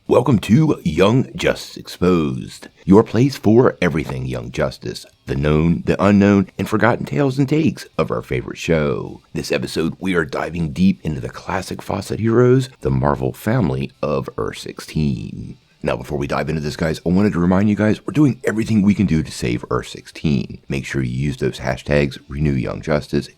Welcome to Young Justice Exposed, your place for everything Young Justice, the known, the unknown, and forgotten tales and takes of our favorite show. This episode, we are diving deep into the classic Fawcett heroes, the Marvel Family of Earth 16. Now, before we dive into this, guys, I wanted to remind you guys, we're doing everything we can do to save Earth 16. Make sure you use those hashtags, Renew Young Justice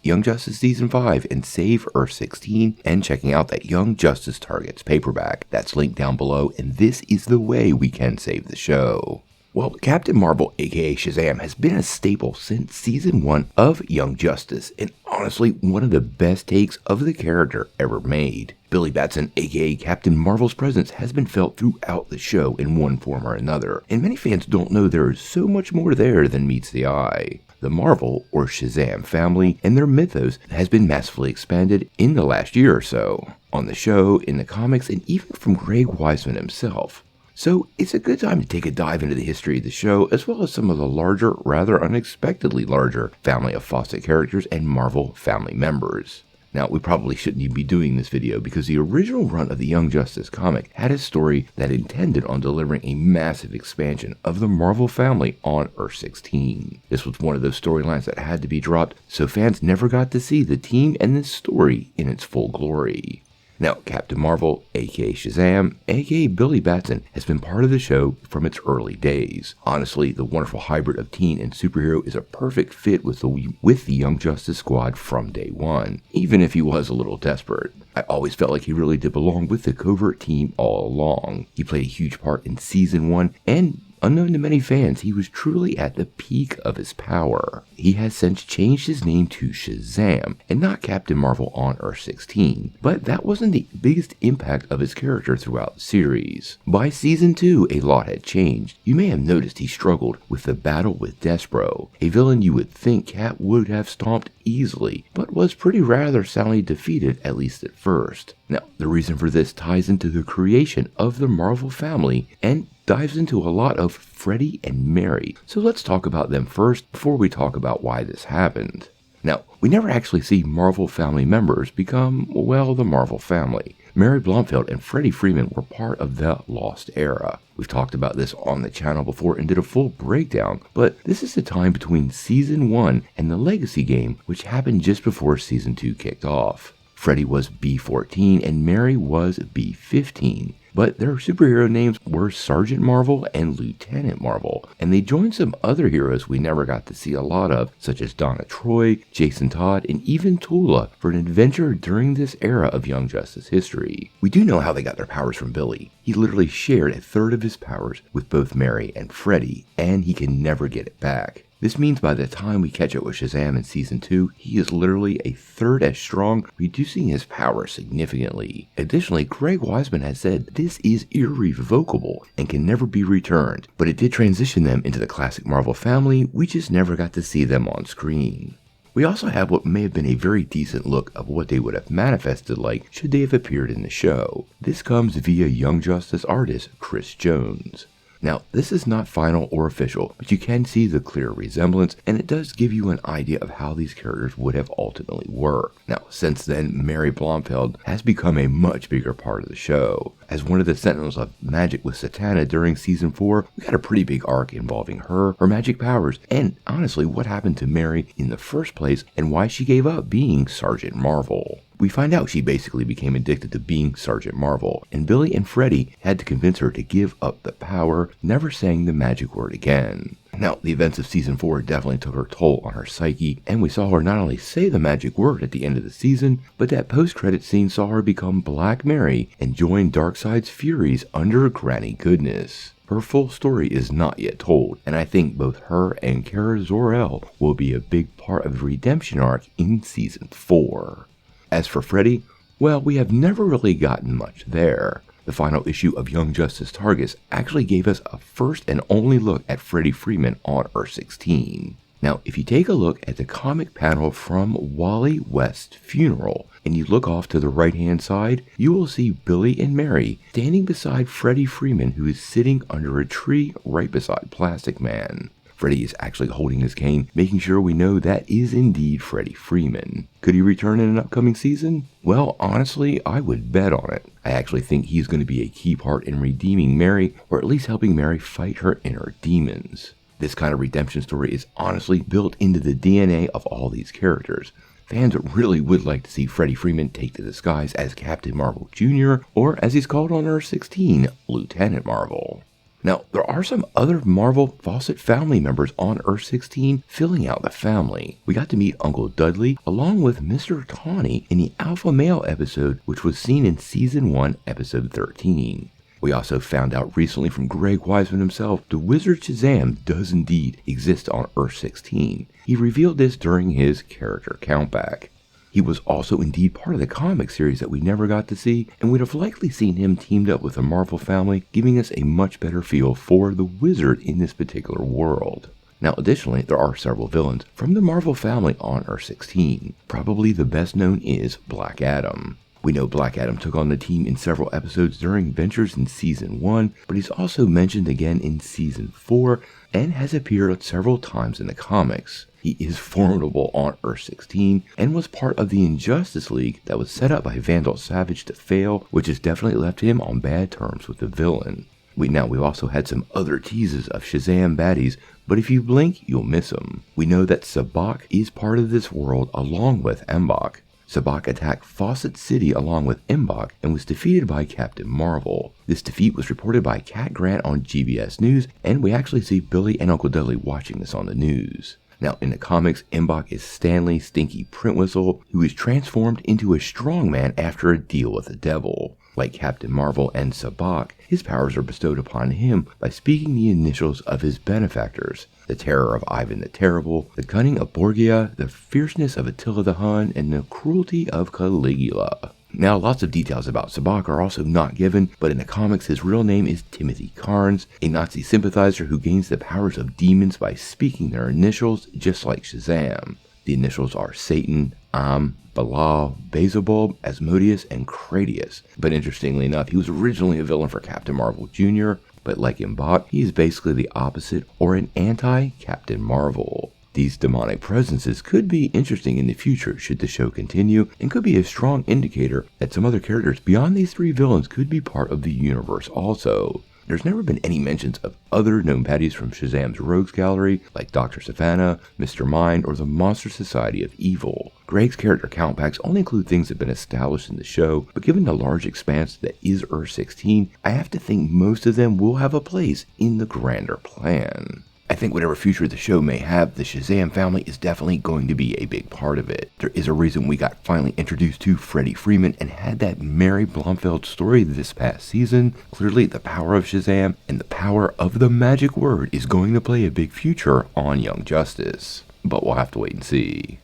Season 5, and Save Earth 16, and checking out that Young Justice Targets paperback. That's linked down below, and this is the way we can save the show. Well, Captain Marvel, aka Shazam, has been a staple since Season 1 of Young Justice, and honestly, one of the best takes of the character ever made. Billy Batson, aka Captain Marvel's presence has been felt throughout the show in one form or another, and many fans don't know there is so much more there than meets the eye. The Marvel, or Shazam family, and their mythos has been massively expanded in the last year or so, on the show, in the comics, and even from Greg Weisman himself. So it's a good time to take a dive into the history of the show, as well as some of the larger, rather unexpectedly larger, family of Fawcett characters and Marvel family members. Now, we probably shouldn't even be doing this video because the original run of the Young Justice comic had a story that intended on delivering a massive expansion of the Marvel family on Earth 16. This was one of those storylines that had to be dropped, so fans never got to see the team and this story in its full glory. Now, Captain Marvel, aka Shazam, aka Billy Batson, has been part of the show from its early days. Honestly, the wonderful hybrid of teen and superhero is a perfect fit with the Young Justice squad from day one, even if he was a little desperate. I always felt like he really did belong with the covert team all along. He played a huge part in Season 1, and unknown to many fans, he was truly at the peak of his power. He has since changed his name to Shazam, and not Captain Marvel on Earth 16, but that wasn't the biggest impact of his character throughout the series. By Season 2, a lot had changed. You may have noticed he struggled with the battle with Despero, a villain you would think Cap would have stomped easily, but was pretty rather soundly defeated, at least at first. Now, the reason for this ties into the creation of the Marvel family, and dives into a lot of Freddie and Mary. So let's talk about them first before we talk about why this happened. Now, we never actually see Marvel family members become, well, the Marvel family. Mary Blomfield and Freddie Freeman were part of the Lost Era. We've talked about this on the channel before and did a full breakdown, but this is the time between Season 1 and the Legacy game, which happened just before Season 2 kicked off. Freddie was B14 and Mary was B15. But their superhero names were Sergeant Marvel and Lieutenant Marvel, and they joined some other heroes we never got to see a lot of, such as Donna Troy, Jason Todd, and even Tula, for an adventure during this era of Young Justice history. We do know how they got their powers from Billy. He literally shared a third of his powers with both Mary and Freddie, and he can never get it back. This means by the time we catch up with Shazam in Season 2, he is literally a third as strong, reducing his power significantly. Additionally, Greg Weisman has said this is irrevocable and can never be returned, but it did transition them into the classic Marvel family, we just never got to see them on screen. We also have what may have been a very decent look of what they would have manifested like should they have appeared in the show. This comes via Young Justice artist Chris Jones. Now, this is not final or official, but you can see the clear resemblance, and it does give you an idea of how these characters would have ultimately worked. Now, since then, Mary Blomfield has become a much bigger part of the show. As one of the Sentinels of Magic with Satana during Season 4, we got a pretty big arc involving her magic powers, and honestly, what happened to Mary in the first place, and why she gave up being Sergeant Marvel. We find out she basically became addicted to being Sergeant Marvel, and Billy and Freddie had to convince her to give up the power, never saying the magic word again. Now, the events of Season 4 definitely took her toll on her psyche, and we saw her not only say the magic word at the end of the season, but that post-credit scene saw her become Black Mary and join Darkseid's Furies under Granny Goodness. Her full story is not yet told, and I think both her and Kara Zor-El will be a big part of the redemption arc in Season 4. As for Freddie, well, we have never really gotten much there. The final issue of Young Justice Targets actually gave us a first and only look at Freddie Freeman on Earth 16. Now, if you take a look at the comic panel from Wally West's funeral, and you look off to the right-hand side, you will see Billy and Mary standing beside Freddie Freeman, who is sitting under a tree right beside Plastic Man. Freddie is actually holding his cane, making sure we know that is indeed Freddie Freeman. Could he return in an upcoming season? Well, honestly, I would bet on it. I actually think he's going to be a key part in redeeming Mary, or at least helping Mary fight her inner demons. This kind of redemption story is honestly built into the DNA of all these characters. Fans really would like to see Freddie Freeman take the disguise as Captain Marvel Jr., or as he's called on Earth 16, Lieutenant Marvel. Now, there are some other Marvel Fawcett family members on Earth 16 filling out the family. We got to meet Uncle Dudley along with Mr. Tawny in the Alpha Male episode, which was seen in Season 1, Episode 13. We also found out recently from Greg Weisman himself, the Wizard Shazam does indeed exist on Earth 16. He revealed this during his character countback. He was also indeed part of the comic series that we never got to see, and we'd have likely seen him teamed up with the Marvel family, giving us a much better feel for the Wizard in this particular world. Now, additionally, there are several villains from the Marvel family on Earth 16. Probably the best known is Black Adam. We know Black Adam took on the team in several episodes during Ventures in Season 1, but he's also mentioned again in Season 4 and has appeared several times in the comics. He is formidable on Earth 16 and was part of the Injustice League that was set up by Vandal Savage to fail, which has definitely left him on bad terms with the villain. We've also had some other teases of Shazam baddies, but if you blink, you'll miss them. We know that Sabbac is part of this world along with Imbac. Sabbac attacked Fawcett City along with Imbac and was defeated by Captain Marvel. This defeat was reported by Cat Grant on GBS News, and we actually see Billy and Uncle Dudley watching this on the news. Now, in the comics, Imbac is Stanley Stinky Printwhistle, who is transformed into a strongman after a deal with the devil. Like Captain Marvel and Sabbac, his powers are bestowed upon him by speaking the initials of his benefactors: the terror of Ivan the Terrible, the cunning of Borgia, the fierceness of Attila the Hun, and the cruelty of Caligula. Now, lots of details about Sabbac are also not given, but in the comics his real name is Timothy Carnes, a Nazi sympathizer who gains the powers of demons by speaking their initials, just like Shazam. The initials are Satan, Am, Belial, Beelzebub, Asmodeus, and Cratius. But interestingly enough, he was originally a villain for Captain Marvel Jr., but like Imbac, he is basically the opposite, or an anti-Captain Marvel. These demonic presences could be interesting in the future should the show continue, and could be a strong indicator that some other characters beyond these three villains could be part of the universe also. There's never been any mentions of other known baddies from Shazam's Rogues Gallery, like Dr. Savannah, Mr. Mind, or the Monster Society of Evil. Greg's character countbacks only include things that have been established in the show, but given the large expanse that is Earth 16, I have to think most of them will have a place in the grander plan. I think whatever future the show may have, the Shazam family is definitely going to be a big part of it. There is a reason we got finally introduced to Freddie Freeman and had that Mary Blomfeld story this past season. Clearly, the power of Shazam and the power of the magic word is going to play a big future on Young Justice. But we'll have to wait and see.